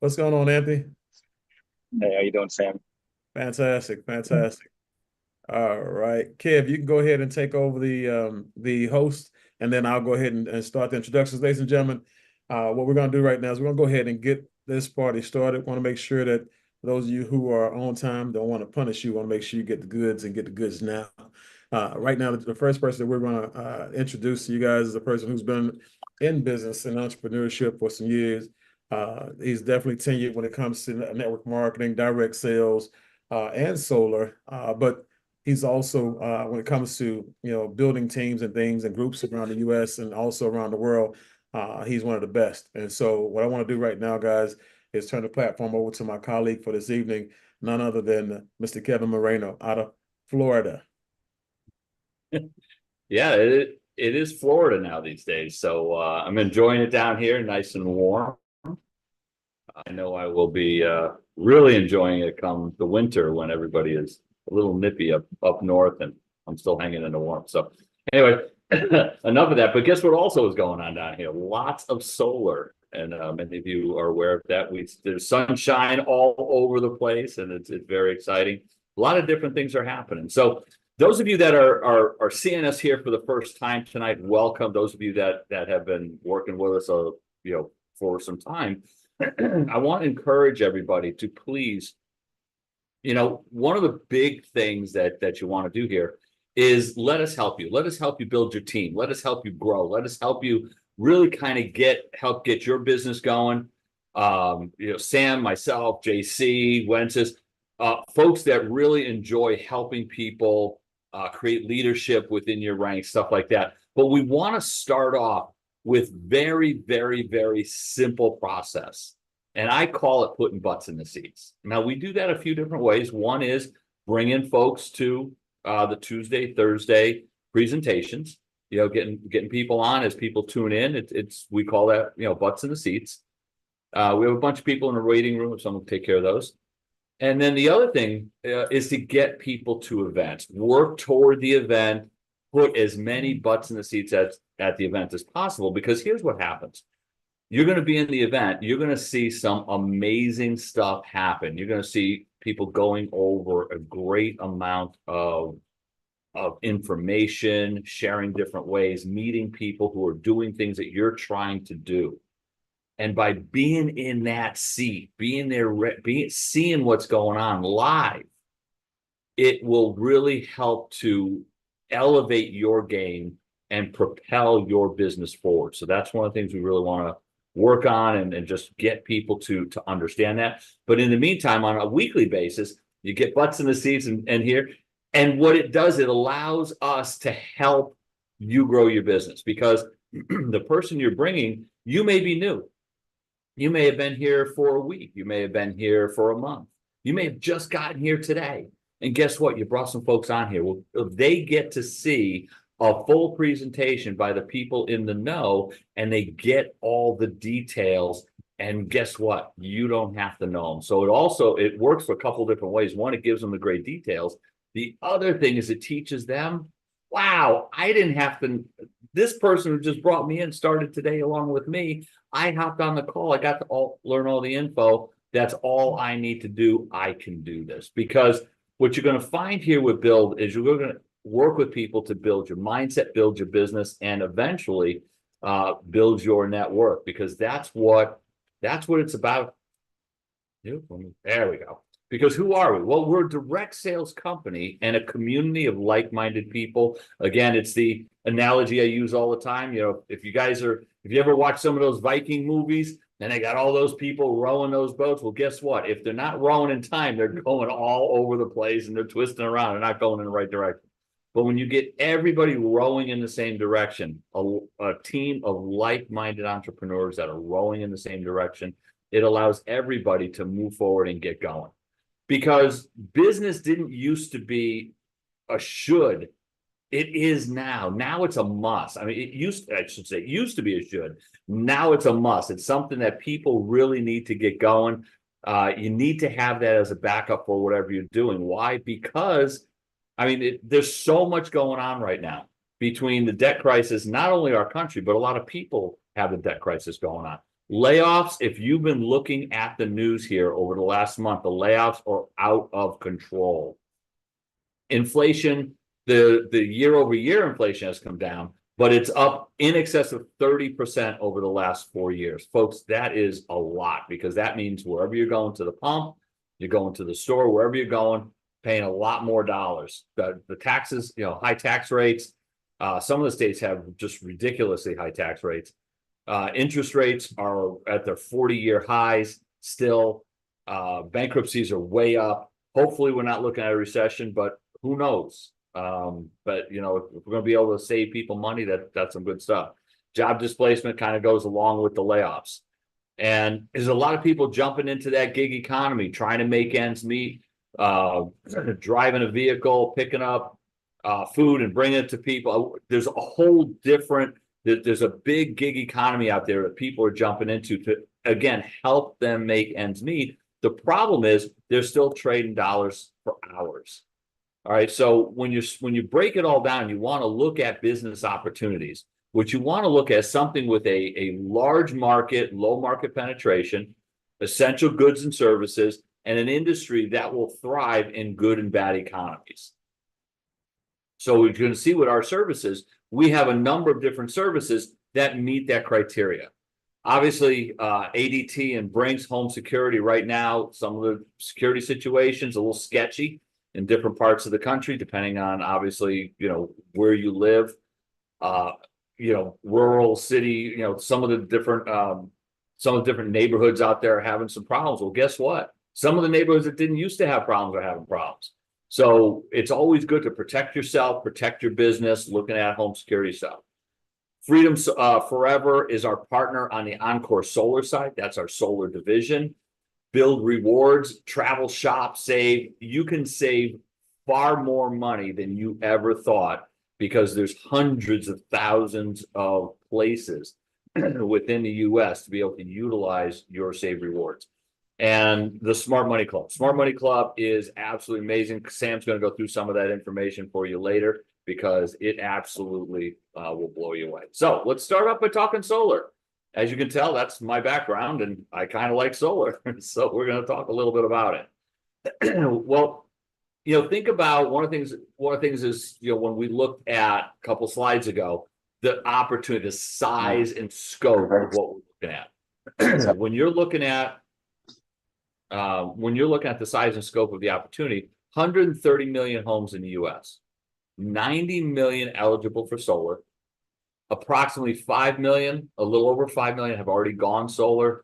What's going on, Anthony? Hey, how you doing, Sam? Fantastic, fantastic. All right, Kev, you can go ahead and take over the host, and then I'll go ahead and start the introductions, ladies and gentlemen. What we're going to do right now is we're going to go ahead and get this party started. Want to make sure that those of you who are on time don't want to punish you. Want to make sure you get the goods and get the goods now. Right now, the first person that we're going to introduce to you guys is a person who's been in business and entrepreneurship for some years. He's definitely tenured when it comes to network marketing, direct sales, and solar. But he's also when it comes to building teams and things and groups around the U.S. and also around the world, he's one of the best. And so what I want to do right now, guys, is turn the platform over to my colleague for this evening, none other than Mr. Kevin Moreno out of Florida. Yeah, it is Florida now these days, so I'm enjoying it down here, nice and warm. I know I will be really enjoying it come the winter when everybody is a little nippy up north, and I'm still hanging in the warmth. So anyway, enough of that. But guess what also is going on down here? Lots of solar, and many of you are aware of that. There's sunshine all over the place, and it's very exciting. A lot of different things are happening. So those of you that are seeing us here for the first time tonight, welcome. Those of you that have been working with us, for some time. I want to encourage everybody to please, one of the big things that you want to do here is let us help you. Let us help you build your team. Let us help you grow. Let us help you really kind of help get your business going. Sam, myself, JC, Wences, folks that really enjoy helping people create leadership within your ranks, stuff like that. But we want to start off with very, very, very simple process. And I call it putting butts in the seats. Now, we do that a few different ways. One is bringing folks to the Tuesday, Thursday presentations, getting people on as people tune in. We call that, butts in the seats. We have a bunch of people in the waiting room, if someone will take care of those. And then the other thing is to get people to events, work toward the event, put as many butts in the seats at the event as possible, because here's what happens. You're going to be in the event. You're going to see some amazing stuff happen. You're going to see people going over a great amount of information, sharing different ways, meeting people who are doing things that you're trying to do. And by being in that seat, being there, seeing what's going on live, it will really help to elevate your game and propel your business forward. So that's one of the things we really want to work on and just get people to understand that. But in the meantime, on a weekly basis, you get butts in the seats and here. And what it does, it allows us to help you grow your business, because the person you're bringing, you may be new. You may have been here for a week. You may have been here for a month. You may have just gotten here today. And guess what? You brought some folks on here. Well, they get to see a full presentation by the people in the know, and they get all the details. And guess what? You don't have to know them. So it works for a couple different ways. One, it gives them the great details. The other thing is it teaches them, wow, I didn't have to, this person who just brought me in started today along with me. I hopped on the call. I got to learn all the info. That's all I need to do. I can do this. Because what you're going to find here with Build is you're going to work with people to build your mindset, build your business, and eventually build your net worth, because that's what it's about. There we go. Because who are we? Well, we're a direct sales company and a community of like-minded people. Again, it's the analogy I use all the time. If you ever watch some of those Viking movies and they got all those people rowing those boats, well, guess what? If they're not rowing in time, they're going all over the place and they're twisting around. They're not going in the right direction. But when you get everybody rowing in the same direction, a team of like-minded entrepreneurs that are rowing in the same direction, it allows everybody to move forward and get going. Because business didn't used to be a should. It is now. Now it's a must. I mean, it used to be a should. Now it's a must. It's something that people really need to get going. You need to have that as a backup for whatever you're doing. Why? Because, there's so much going on right now between the debt crisis, not only our country, but a lot of people have the debt crisis going on. Layoffs, if you've been looking at the news here over the last month, the layoffs are out of control. Inflation, the year over year inflation has come down, but it's up in excess of 30% over the last 4 years. Folks, that is a lot, because that means wherever you're going to the pump, you're going to the store, wherever you're going, paying a lot more dollars. The taxes, high tax rates. Some of the states have just ridiculously high tax rates. Interest rates are at their 40-year highs still. Bankruptcies are way up. Hopefully we're not looking at a recession, but who knows? But if we're going to be able to save people money, that's some good stuff. Job displacement kind of goes along with the layoffs. And there's a lot of people jumping into that gig economy, trying to make ends meet, driving a vehicle, picking up food and bringing it to people. There's a whole different, there's a big gig economy out there that people are jumping into to, again, help them make ends meet. The problem is they're still trading dollars for hours. All right. So when you break it all down, you want to look at business opportunities. What you want to look at is something with a large market, low market penetration, essential goods and services, and an industry that will thrive in good and bad economies. So we're going to see with our services, we have a number of different services that meet that criteria. Obviously, ADT and Brinks Home Security right now, some of the security situations a little sketchy in different parts of the country, depending on obviously, where you live, rural, city, some of the different neighborhoods out there are having some problems. Well, guess what? Some of the neighborhoods that didn't used to have problems are having problems. So it's always good to protect yourself, protect your business, looking at home security stuff. Freedom Forever is our partner on the Encore Solar side. That's our solar division. Build rewards, travel, shop, save. You can save far more money than you ever thought, because there's hundreds of thousands of places within the US to be able to utilize your Save Rewards. And the Smart Money Club. Smart Money Club is absolutely amazing. Sam's going to go through some of that information for you later, because it absolutely will blow you away. So let's start off by talking solar. As you can tell, that's my background, and I kind of like solar. So we're going to talk a little bit about it. Well, think about one of the things is, when we looked at a couple slides ago, the opportunity, the size and scope of what we're looking at. When you're looking at the size and scope of the opportunity, 130 million homes in the US, 90 million eligible for solar, approximately 5 million, a little over 5 million have already gone solar.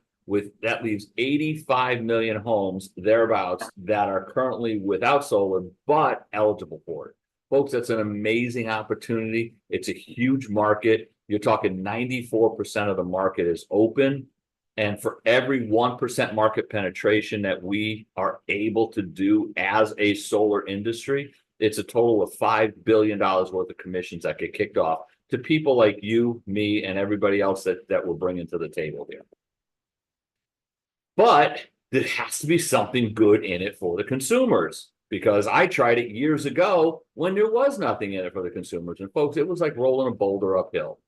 That leaves 85 million homes thereabouts that are currently without solar but eligible for it. Folks, that's an amazing opportunity. It's a huge market. You're talking 94% of the market is open. And for every 1% market penetration that we are able to do as a solar industry, it's a total of $5 billion worth of commissions that get kicked off to people like you, me, and everybody else that we're bringing to the table here. But there has to be something good in it for the consumers, because I tried it years ago when there was nothing in it for the consumers. And folks, it was like rolling a boulder uphill.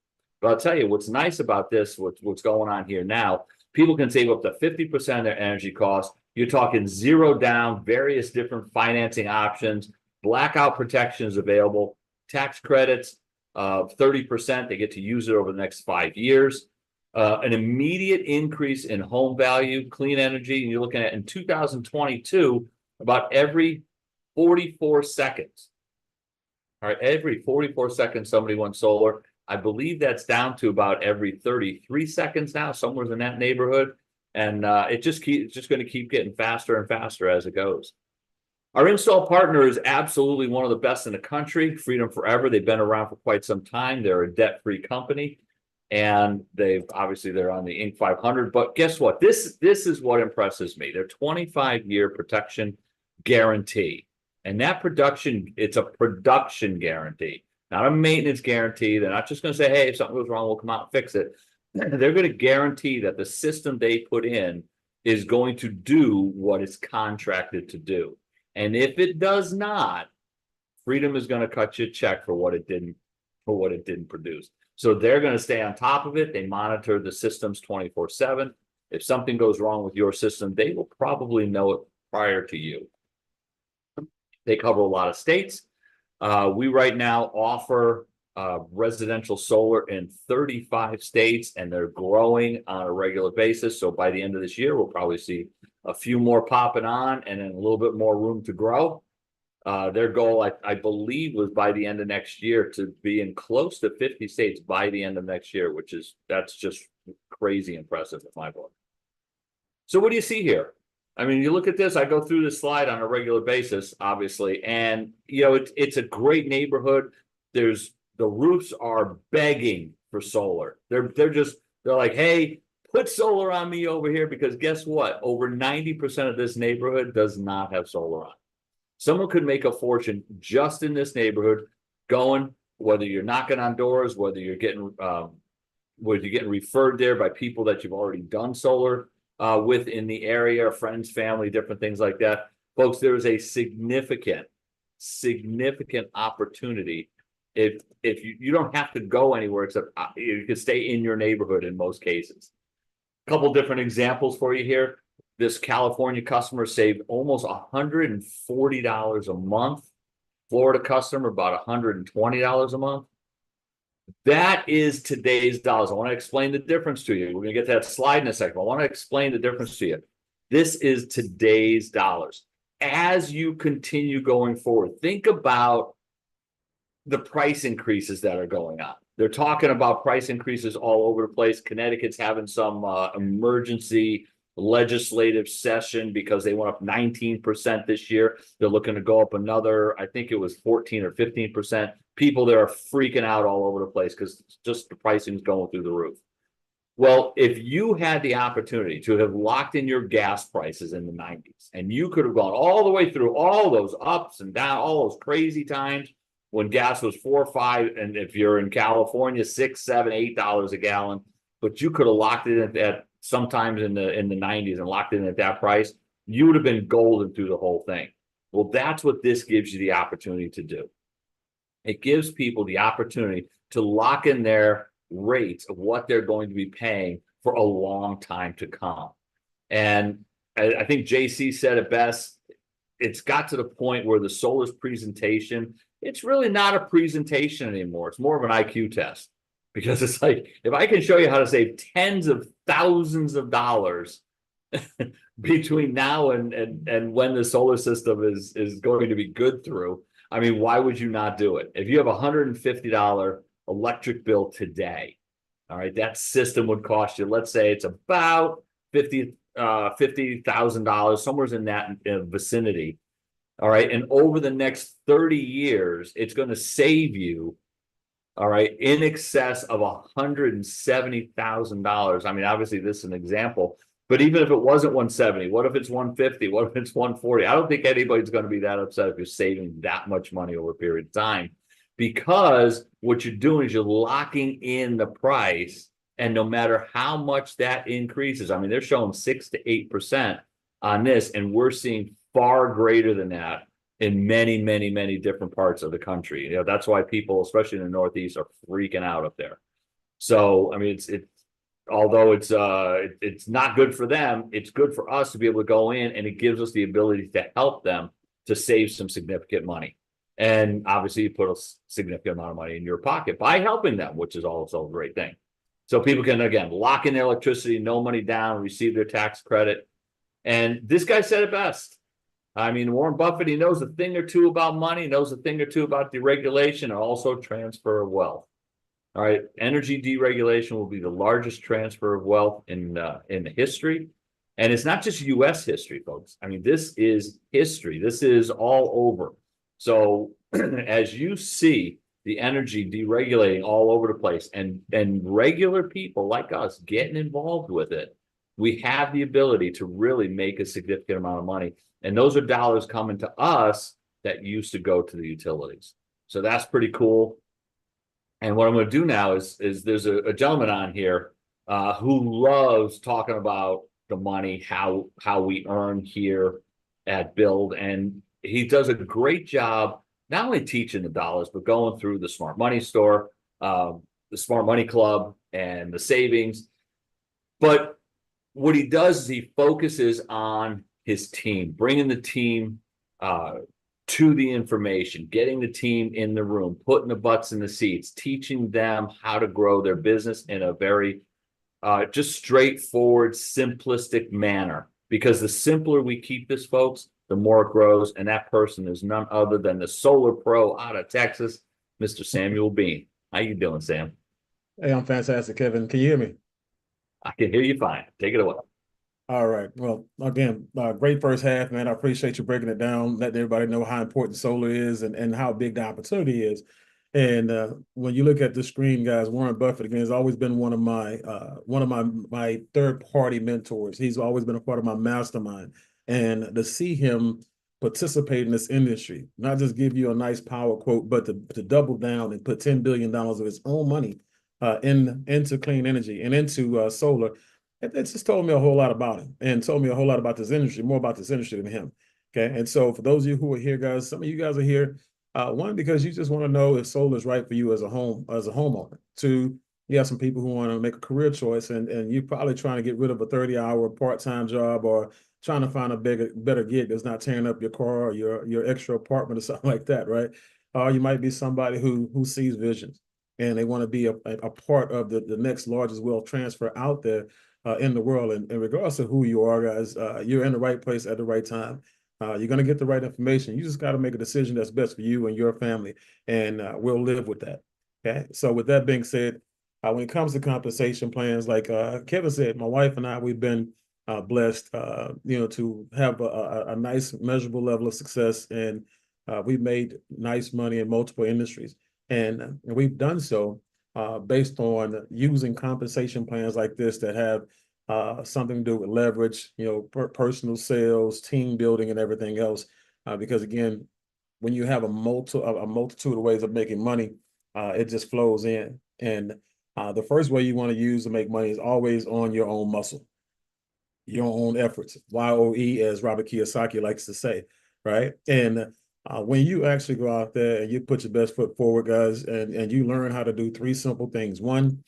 But I'll tell you what's nice about this, what's going on here now, people can save up to 50% of their energy costs. You're talking zero down, various different financing options, blackout protections available, tax credits of 30%. They get to use it over the next 5 years. An immediate increase in home value, clean energy, and you're looking at in 2022, about every 44 seconds. All right, every 44 seconds somebody went solar. I believe that's down to about every 33 seconds now, somewhere in that neighborhood. And it's just going to keep getting faster and faster as it goes. Our install partner is absolutely one of the best in the country, Freedom Forever. They've been around for quite some time. They're a debt-free company, and they're on the Inc. 500. But guess what? This is what impresses me. Their 25-year protection guarantee. And that it's a production guarantee, not a maintenance guarantee. They're not just going to say, hey, if something goes wrong, we'll come out and fix it. They're going to guarantee that the system they put in is going to do what it's contracted to do. And if it does not, Freedom is going to cut you a check for what it didn't produce. So they're going to stay on top of it. They monitor the systems 24/7. If something goes wrong with your system, they will probably know it prior to you. They cover a lot of states. We right now offer residential solar in 35 states, and they're growing on a regular basis. So by the end of this year, we'll probably see a few more popping on and then a little bit more room to grow. Their goal, I believe, was by the end of next year to be in close to 50 states by the end of next year, that's just crazy impressive in my book. So what do you see here? I mean, you look at this, I go through this slide on a regular basis, obviously, and it's a great neighborhood. The roofs are begging for solar. They're like, hey, put solar on me over here, because guess what? Over 90% of this neighborhood does not have solar on. Someone could make a fortune just in this neighborhood, going, whether you're knocking on doors, whether you're getting referred there by people that you've already done solar with in the area, friends, family, different things like that. Folks, there is a significant opportunity. If you don't have to go anywhere, except you can stay in your neighborhood in most cases. A couple different examples for you here. This California customer saved almost $140 a month. Florida customer about $120 a month. That is today's dollars. I want to explain the difference to you. We're going to get to that slide in a second. I want to explain the difference to you. This is today's dollars. As you continue going forward, think about the price increases that are going on. They're talking about price increases all over the place. Connecticut's having some emergency legislative session because they went up 19% this year. They're looking to go up another, I think it was 14 or 15%. People there are freaking out all over the place because just the pricing is going through the roof. Well, if you had the opportunity to have locked in your gas prices in the 90s, and you could have gone all the way through all those ups and downs, all those crazy times when gas was $4 or $5, and if you're in California, $6, $7, $8 a gallon, but you could have locked it at sometimes in the 90s and locked it in at that price, you would have been golden through the whole thing. Well, that's what this gives you the opportunity to do. It gives people the opportunity to lock in their rates of what they're going to be paying for a long time to come. And I think JC said it best. It's got to the point where the solar's presentation, it's really not a presentation anymore. It's more of an IQ test, because it's like, if I can show you how to save tens of thousands of dollars between now and when the solar system is going to be good through, I mean, why would you not do it? If you have a $150 electric bill today, all right, that system would cost you, let's say it's about $50,000, somewhere in that vicinity. All right. And over the next 30 years, it's going to save you, all right, in excess of $170,000. I mean, obviously, this is an example, but even if it wasn't 170, what if it's 150? What if it's 140? I don't think anybody's going to be that upset if you're saving that much money over a period of time, because what you're doing is you're locking in the price. And no matter how much that increases, I mean, they're showing 6 to 8% on this, and we're seeing far greater than that in many, many, many different parts of the country. That's why people, especially in the Northeast, are freaking out up there. So, I mean, although it's not good for them, it's good for us to be able to go in, and it gives us the ability to help them to save some significant money. And obviously, you put a significant amount of money in your pocket by helping them, which is also a great thing. So people can, again, lock in their electricity, no money down, receive their tax credit. And this guy said it best. I mean, Warren Buffett, he knows a thing or two about money, knows a thing or two about deregulation, and also transfer of wealth. All right, energy deregulation will be the largest transfer of wealth in the history. And it's not just U.S. history, folks. I mean, this is history. This is all over. So as you see the energy deregulating all over the place, and regular people like us getting involved with it, we have the ability to really make a significant amount of money. And those are dollars coming to us that used to go to the utilities. So that's pretty cool. And what I'm going to do now is there's a gentleman on here who loves talking about the money, how we earn here at Build. And he does a great job not only teaching the dollars, but going through the smart money store. the Smart Money Club and the savings. But what he does is he focuses on his team, bringing the team to the information, getting the team in the room, putting the butts in the seats, teaching them how to grow their business in a very just straightforward, simplistic manner. Because the simpler we keep this, folks, the more it grows. And that person is none other than the solar pro out of Texas, Mr. Samuel Bean. How you doing, Sam? Hey, I'm fantastic, Kevin. Can you hear me? I can hear you fine. Take it away. All right. Well, again, great first half, man. I appreciate you breaking it down, letting everybody know how important solar is and how big the opportunity is. And when you look at the screen, guys, Warren Buffett again has always been one of my third party mentors. He's always been a part of my mastermind, and to see him participate in this industry, not just give you a nice power quote, but to double down and put $10 billion of his own money into clean energy and into solar. It just told me a whole lot about him and told me a whole lot about this industry, more about this industry than him. Okay. And so for those of you who are here, guys, some of you guys are here. One, because you just want to know if solar is right for you as a homeowner. Two, you have some people who want to make a career choice and you're probably trying to get rid of a 30-hour part-time job or trying to find a better gig that's not tearing up your car or your extra apartment or something like that, right? Or you might be somebody who sees visions and they want to be a part of the next largest wealth transfer out there in the world. And regardless of who you are, guys, you're in the right place at the right time. You're going to get the right information. You just got to make a decision that's best for you and your family, and we'll live with that. Okay. So with that being said, when it comes to compensation plans, like Kevin said, my wife and I, we've been blessed, to have a nice measurable level of success, and we've made nice money in multiple industries, and we've done so based on using compensation plans like this that have something to do with leverage, personal sales, team building, and everything else. Because again, when you have a multitude of ways of making money, it just flows in. And the first way you want to use to make money is always on your own muscle, your own efforts. YOE, as Robert Kiyosaki likes to say, right? And when you actually go out there and you put your best foot forward, guys, and you learn how to do three simple things. One,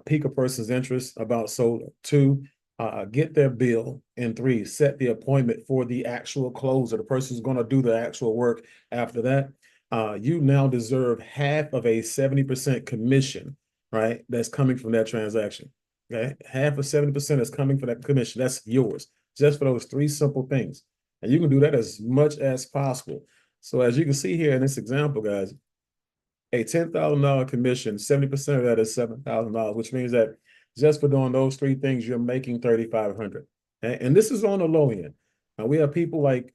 pique a person's interest about solar. Two, get their bill. And three, set the appointment for the actual closer, the person who's going to do the actual work after that. You now deserve half of a 70% commission, right? That's coming from that transaction. Okay. Half of 70% is coming from that commission. That's yours, just for those three simple things. And you can do that as much as possible. So as you can see here in this example, guys, a $10,000 commission, 70% of that is $7,000, which means that just for doing those three things, you're making $3,500. And this is on the low end. We have people like,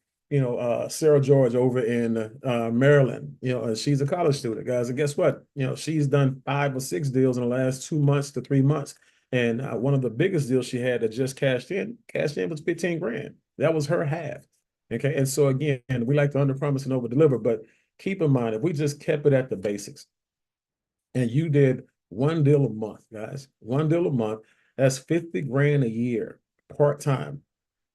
Sarah George over in Maryland, and she's a college student, guys. And guess what? She's done 5 or 6 deals in the last 2 months to 3 months. And one of the biggest deals she had that just cashed in was 15 grand. That was her half. Okay. And so again, we like to under promise and over deliver, but keep in mind, if we just kept it at the basics and you did one deal a month, guys, one deal a month, that's 50 grand a year part-time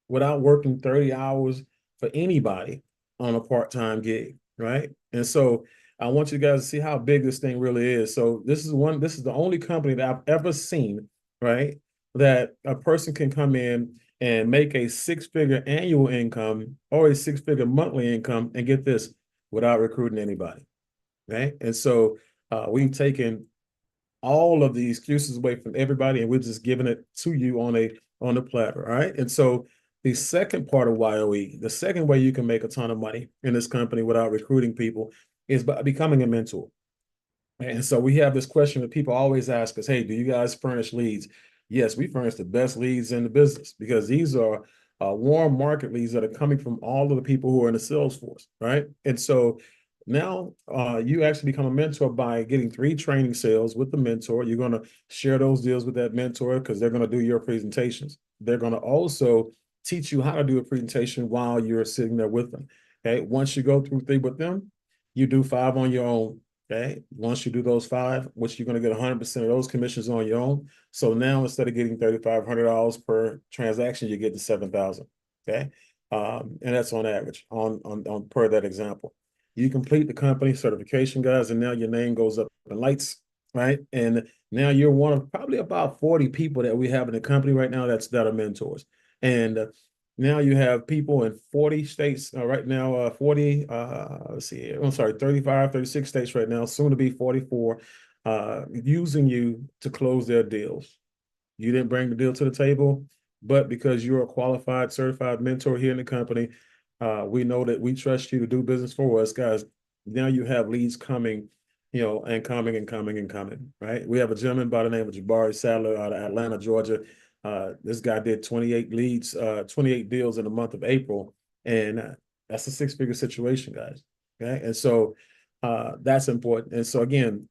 without working 30 hours for anybody on a part-time gig, right? And so I want you guys to see how big this thing really is. So this is the only company that I've ever seen, right, that a person can come in and make a 6-figure annual income or a 6-figure monthly income and get this without recruiting anybody, right? And so we've taken all of the excuses away from everybody, and we're just giving it to you on a platter. All right. And so the second part of YOE, the second way you can make a ton of money in this company without recruiting people is by becoming a mentor. And so we have this question that people always ask us, hey, do you guys furnish leads? Yes, we furnish the best leads in the business because these are warm market leads that are coming from all of the people who are in the sales force, right? And so now you actually become a mentor by getting 3 training sales with the mentor. You're going to share those deals with that mentor because they're going to do your presentations. They're going to also teach you how to do a presentation while you're sitting there with them. Okay. Once you go through 3 with them, you do 5 on your own. Okay. Once you do those 5, which you're going to get 100% of those commissions on your own. So now instead of getting $3,500 per transaction, you get to $7,000. Okay. And that's on average on per that example. You complete the company certification, guys, and now your name goes up in lights. right? And now you're one of probably about 40 people that we have in the company right now that are mentors. And now you have people in 40 states right now, 40, let's see, I'm sorry, 35, 36 states right now, soon to be 44, using you to close their deals. You didn't bring the deal to the table, but because you're a qualified, certified mentor here in the company, we know that we trust you to do business for us, guys. Now you have leads coming, and coming and coming and coming, right? We have a gentleman by the name of Jabari Sadler out of Atlanta, Georgia. This guy did 28 leads, 28 deals in the month of April, and that's a six-figure situation, guys. Okay, and so that's important. And so again,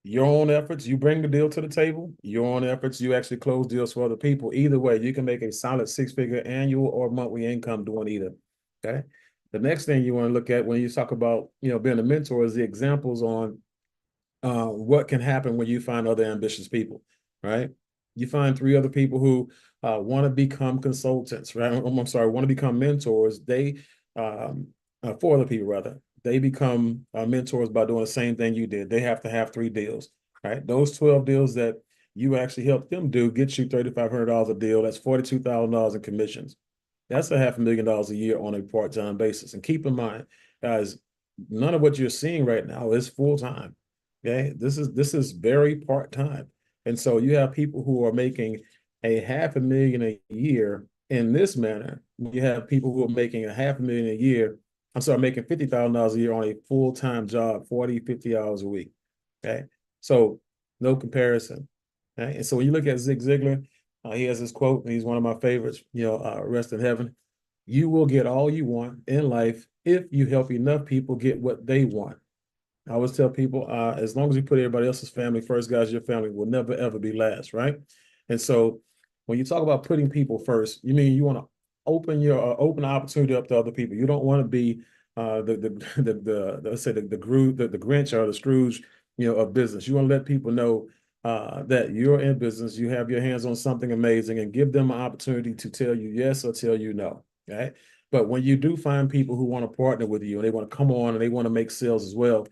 your own efforts, you bring the deal to the table, your own efforts, you actually close deals for other people. Either way, you can make a solid six-figure annual or monthly income doing either. Okay. The next thing you want to look at when you talk about, being a mentor is the examples on what can happen when you find other ambitious people, right? You find three other people who want to become consultants, right? I'm sorry, want to become mentors. Four other people rather, they become mentors by doing the same thing you did. They have to have three deals, right? Those 12 deals that you actually help them do get you $3,500 a deal. That's $42,000 in commissions. That's a $500,000 a year on a part-time basis. And keep in mind, guys, none of what you're seeing right now is full-time. Okay, this is very part-time. And so you have people who are making a $500,000 a year in this manner. You have people who are making a $500,000 a year. I'm sorry, making $50,000 a year on a full-time job, 40, 50 hours a week. Okay. So no comparison. Okay. And so when you look at Zig Ziglar, he has this quote, and he's one of my favorites, rest in heaven. You will get all you want in life if you help enough people get what they want. I always tell people, as long as you put everybody else's family first, guys, your family will never, ever be last, right? And so when you talk about putting people first, you mean you want to open the opportunity up to other people. You don't want to be the let's say the Grinch or the Scrooge, of business. You want to let people know that you're in business, you have your hands on something amazing, and give them an opportunity to tell you yes or tell you no. Okay. But when you do find people who want to partner with you and they want to come on and they want to make sales as well,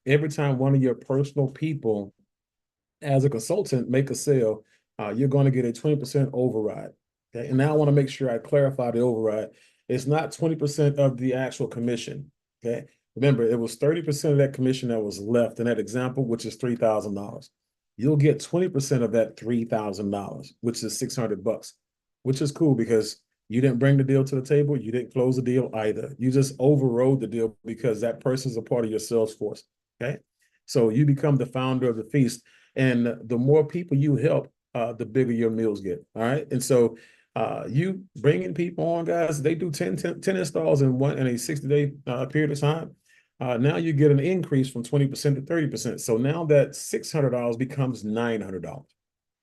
every time one of your personal people as a consultant make a sale, you're going to get a 20% override. Okay. And now I want to make sure I clarify the override. It's not 20% of the actual commission. Okay. Remember, it was 30% of that commission that was left in that example, which is $3,000. You'll get 20% of that $3,000, which is $600, which is cool because you didn't bring the deal to the table. You didn't close the deal either. You just overrode the deal because that person's a part of your sales force. Okay. So you become the founder of the feast. And the more people you help, the bigger your meals get. All right. And so you bringing people on, guys, they do 10 installs in a 60-day period of time. Now you get an increase from 20% to 30%. So now that $600 becomes $900.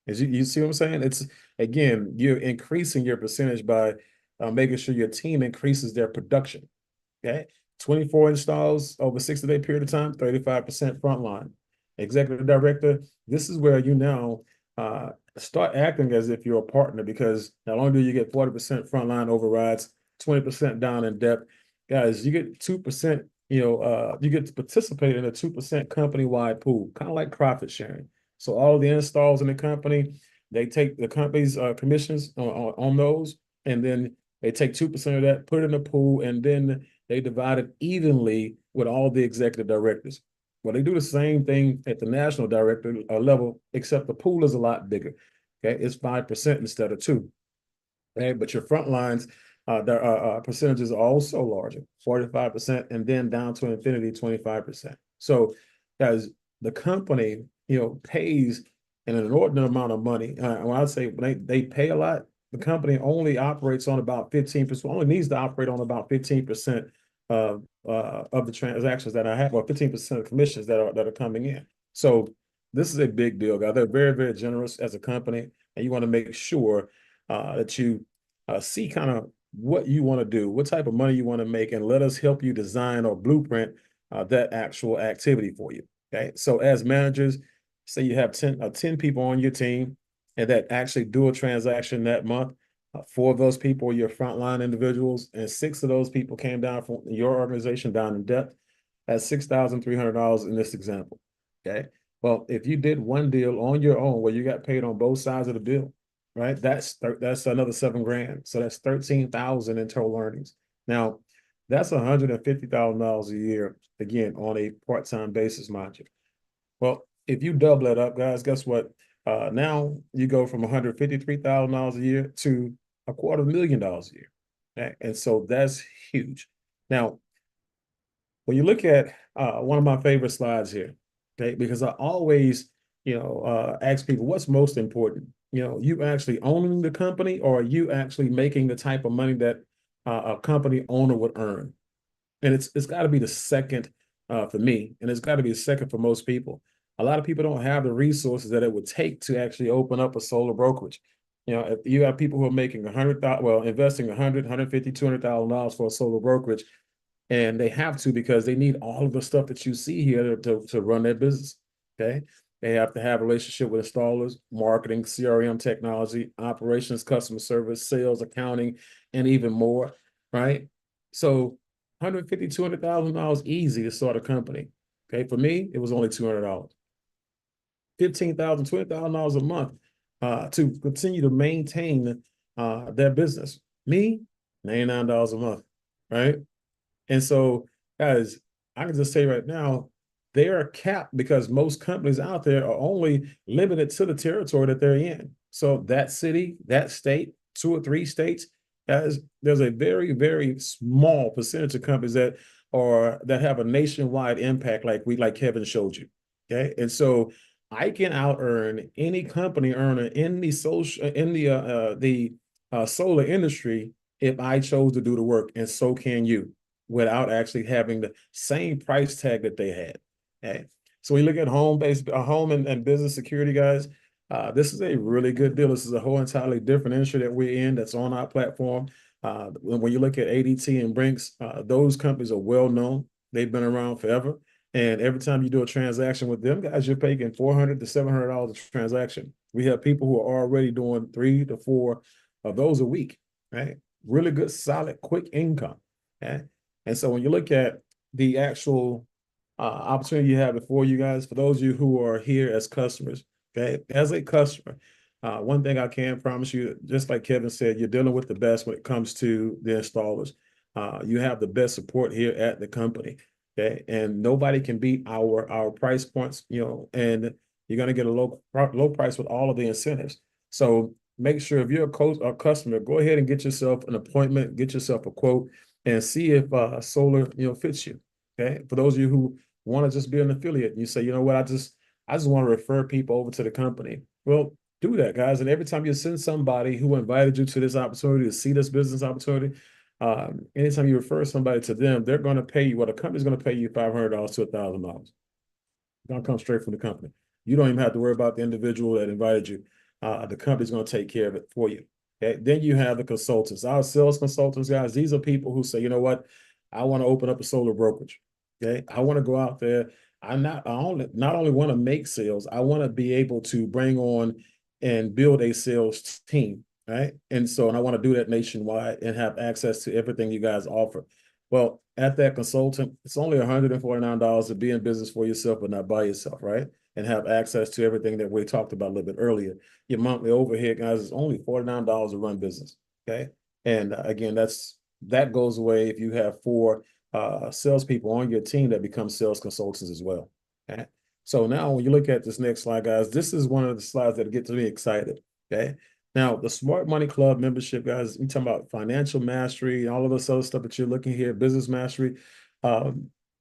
You see what I'm saying? It's, again, you're increasing your percentage by making sure your team increases their production. Okay. 24 installs over a 60-day period of time, 35% frontline. Executive director, this is where you now start acting as if you're a partner, because not only do you get 40% frontline overrides, 20% down in depth, guys, you get 2%, you get to participate in a 2% company-wide pool, kind of like profit sharing. So all of the installs in the company, they take the company's commissions on those, and then they take 2% of that, put it in the pool, and then they divide it evenly with all the executive directors. Well, they do the same thing at the national director level, except the pool is a lot bigger. Okay, it's 5% instead of 2%. Okay, but your front lines, their percentages are also larger, 45%, and then down to infinity, 25%. So, guys, the company, pays an inordinate amount of money. When I say they pay a lot, the company only operates on about 15%, only needs to operate on about 15% of the transactions that I have, or 15% of commissions that are coming in. So this is a big deal, guys. They're very, very generous as a company, and you want to make sure that you see kind of what you want to do, what type of money you want to make, and let us help you design or blueprint that actual activity for you. Okay. So as managers, say you have 10 people on your team and that actually do a transaction that month. 4 of those people are your frontline individuals, and 6 of those people came down from your organization down in depth. That's $6,300 in this example. Okay. Well, if you did one deal on your own where you got paid on both sides of the deal, right? That's another 7 grand. So that's 13,000 in total earnings. Now, that's $150,000 a year, again, on a part-time basis, mind you. Well, if you double it up, guys, guess what? Now you go from $153,000 a year to $250,000 a year. Okay? And so that's huge. Now, when you look at one of my favorite slides here, okay, because I always, ask people what's most important. You actually owning the company, or are you actually making the type of money that a company owner would earn? And it's got to be the second for me, and it's got to be the second for most people. A lot of people don't have the resources that it would take to actually open up a solar brokerage. If you have people who are making 100,000, well, investing 100, 150, $200,000 for a solar brokerage, and they have to because they need all of the stuff that you see here to run their business. Okay. They have to have a relationship with installers, marketing, CRM technology, operations, customer service, sales, accounting, and even more. Right. So $150,000, $200,000 easy to start a company. Okay. For me, it was only $200. $15,000, $20,000 a month to continue to maintain their business. Me, $99 a month. Right. And so, guys, I can just say right now, they are capped because most companies out there are only limited to the territory that they're in. So that city, that state, 2 or 3 states, guys, there's a very, very small percentage of companies that have a nationwide impact, like Kevin showed you. Okay. And so I can out earn any company earner in the solar industry if I chose to do the work, and so can you, without actually having the same price tag that they had. Okay. So we look at home and business security, guys. This is a really good deal. This is a whole entirely different industry that we're in that's on our platform. When you look at ADT and Brinks, those companies are well known. They've been around forever. And every time you do a transaction with them, guys, you're paying $400 to $700 a transaction. We have people who are already doing 3 to 4 of those a week, right? Really good, solid, quick income. Okay. And so when you look at the actual opportunity you have before you guys, for those of you who are here as customers, okay, as a customer, one thing I can promise you, just like Kevin said, you're dealing with the best when it comes to the installers. You have the best support here at the company, okay, and nobody can beat our price points, and you're going to get a low price with all of the incentives. So make sure if you're a customer, go ahead and get yourself an appointment, get yourself a quote, and see if solar, fits you. Okay. For those of you who want to just be an affiliate, and you say, you know what, I just want to refer people over to the company. Well, do that, guys. And every time you send somebody who invited you to this opportunity to see this business opportunity, anytime you refer somebody to them, they're going to pay you. Well, the company's going to pay you $500 to $1,000. Gonna come straight from the company. You don't even have to worry about the individual that invited you. The company's going to take care of it for you. Okay. Then you have the consultants. Our sales consultants, guys, these are people who say, you know what, I want to open up a solar brokerage. Okay. I want to go out there. I not only want to make sales, I want to be able to bring on and build a sales team. Right. And I want to do that nationwide and have access to everything you guys offer. Well, at that consultant, it's only $149 to be in business for yourself, but not by yourself, right? And have access to everything that we talked about a little bit earlier. Your monthly overhead, guys, is only $49 to run business. Okay. And again, that goes away if you have 4 salespeople on your team that become sales consultants as well. Okay. So now when you look at this next slide, guys, this is one of the slides that gets me excited. Okay. Now, the Smart Money Club membership, guys, we talking about financial mastery, all of this other stuff that you're looking here, business mastery.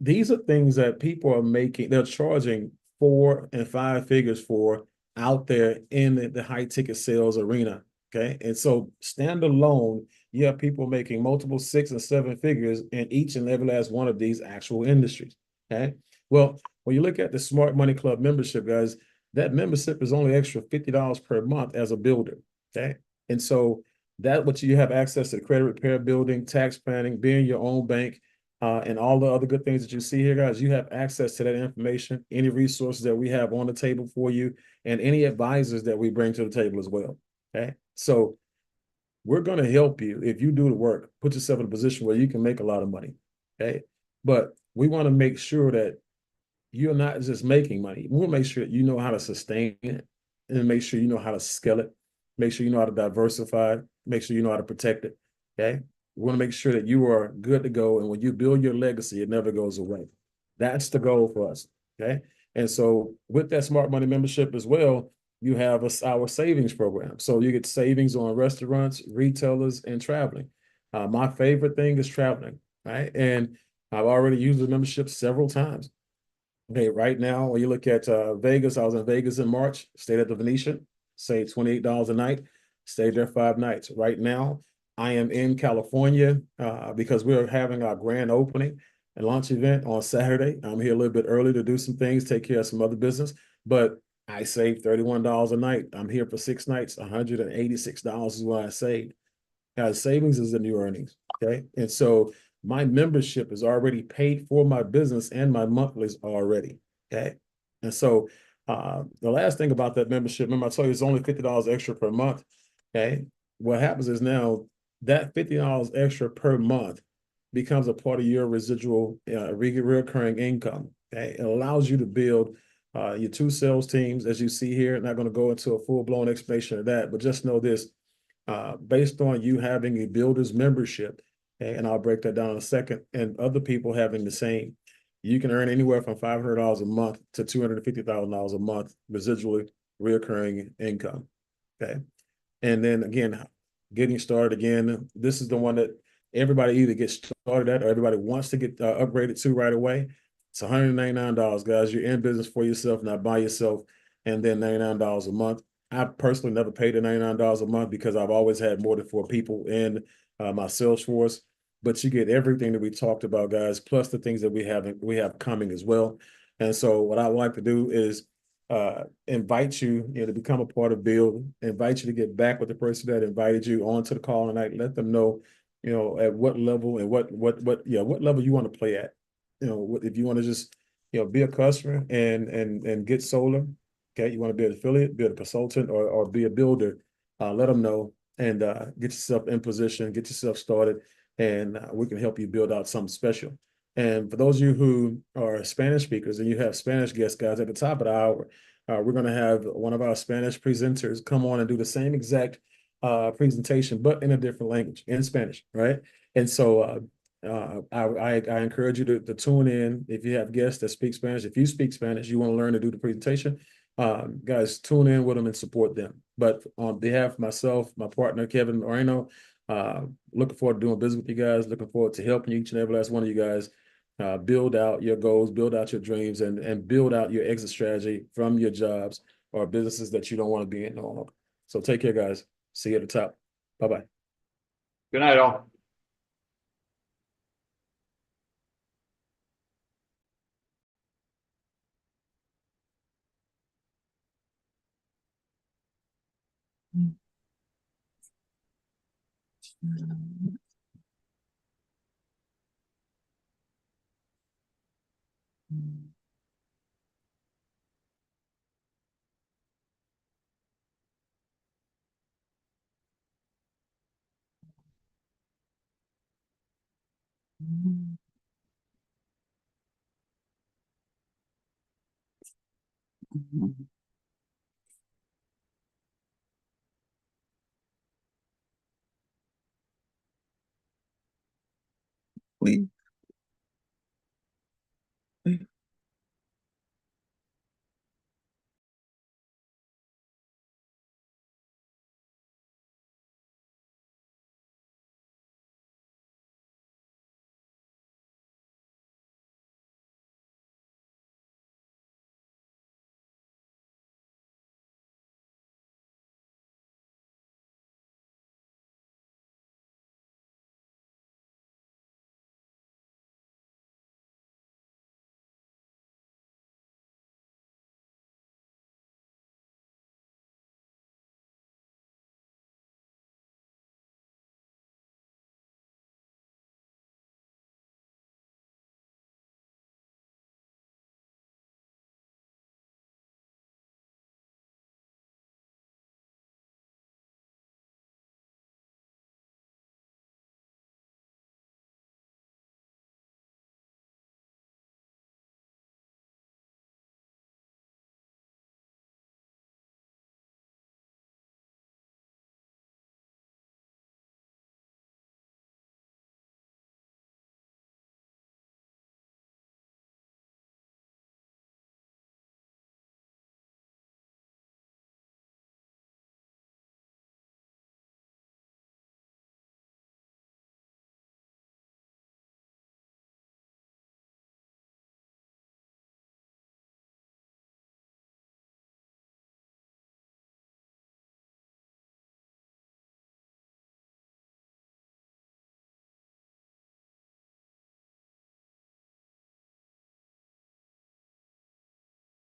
These are things that people are making, they're charging 4 and 5 figures for out there in the high ticket sales arena. Okay. And so standalone, you have people making multiple 6 and 7 figures in each and every last one of these actual industries. Okay. Well, when you look at the Smart Money Club membership, guys, that membership is only extra $50 per month as a builder. Okay. And so that what you have access to the credit repair building, tax planning, being your own bank, and all the other good things that you see here, guys, you have access to that information, any resources that we have on the table for you, and any advisors that we bring to the table as well. Okay. So we're going to help you if you do the work, put yourself in a position where you can make a lot of money. Okay. But we want to make sure that you're not just making money. We want to make sure that you know how to sustain it and make sure you know how to scale it, make sure you know how to diversify it, make sure you know how to protect it. Okay. We want to make sure that you are good to go. And when you build your legacy, it never goes away. That's the goal for us. Okay. And so with that smart money membership as well, you have our savings program. So you get savings on restaurants, retailers, and traveling. My favorite thing is traveling, right? And I've already used the membership several times. Okay, right now, when you look at Vegas, I was in Vegas in March, stayed at the Venetian, saved $28 a night, stayed there 5 nights. Right now, I am in California because we're having our grand opening and launch event on Saturday. I'm here a little bit early to do some things, take care of some other business, but I saved $31 a night. I'm here for 6 nights, $186 is what I saved. Guys, savings is the new earnings. Okay. And so my membership is already paid for my business and my monthlies already. Okay. And so the last thing about that membership, remember I told you it's only $50 extra per month. Okay. What happens is now that $50 extra per month becomes a part of your residual recurring income. Okay. It allows you to build your 2 sales teams, as you see here. I'm not going to go into a full-blown explanation of that, but just know this. Based on you having a builder's membership, okay, and I'll break that down in a second, and other people having the same, you can earn anywhere from $500 a month to $250,000 a month residually reoccurring income. Okay. And then again, getting started again, this is the one that everybody either gets started at or everybody wants to get upgraded to right away. It's $199, guys. You're in business for yourself, not by yourself, and then $99 a month. I personally never paid the $99 a month because I've always had more than 4 people in my sales force. But you get everything that we talked about, guys, plus the things that we have coming as well. And so what I like to do is invite you, to become a part of Build, invite you to get back with the person that invited you onto the call tonight. Let them know, at what level and what level you want to play at. If you want to just, be a customer and get solar, okay, you want to be an affiliate, be a consultant, or be a builder, let them know and get yourself in position, get yourself started, and we can help you build out something special. And for those of you who are Spanish speakers and you have Spanish guests, guys, at the top of the hour, we're going to have one of our Spanish presenters come on and do the same exact presentation, but in a different language, in Spanish, right? And so I encourage you to tune in if you have guests that speak Spanish. If you speak Spanish, you want to learn to do the presentation, guys, tune in with them and support them. But on behalf of myself, my partner, Kevin Moreno, looking forward to doing business with you guys, looking forward to helping each and every last one of you guys build out your goals, build out your dreams, and build out your exit strategy from your jobs or businesses that you don't want to be in no longer. So take care, guys. See you at the top. Bye-bye. Good night, all. Please.